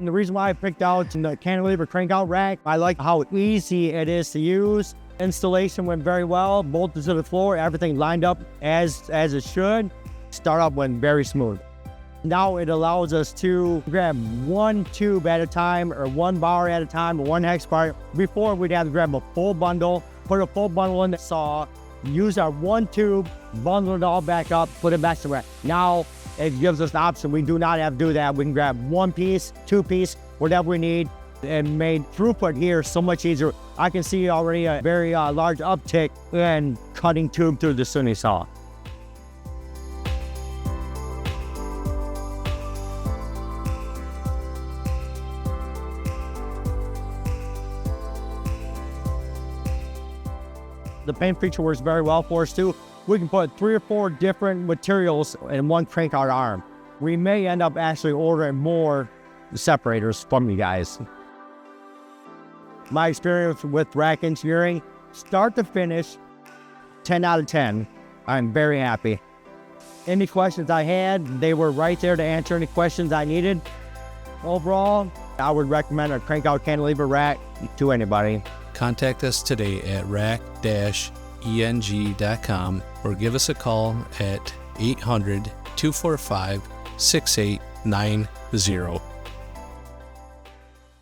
And the reason why I picked out the cantilever crank-out rack, I like how easy it is to use. Installation went very well, bolted to the floor, everything lined up as it should. Startup went very smooth. Now it allows us to grab one tube at a time or one bar at a time or one hex part. Before we'd have to grab a full bundle, put a full bundle in the saw, use our one tube, bundle it all back up, put it back to rack. Now it gives us the option. We do not have to do that. We can grab one piece, two piece, whatever we need. It made throughput here so much easier. I can see already a very large uptick in cutting tube through the Sunni saw. The paint feature works very well for us too. We can put 3 or 4 different materials in one crank-out arm. We may end up actually ordering more separators from you guys. My experience with rack engineering, start to finish, 10 out of 10. I'm very happy. Any questions I had, they were right there to answer any questions I needed. Overall, I would recommend a crank-out cantilever rack to anybody. Contact us today at rack-eng.com or give us a call at 800-245-6890.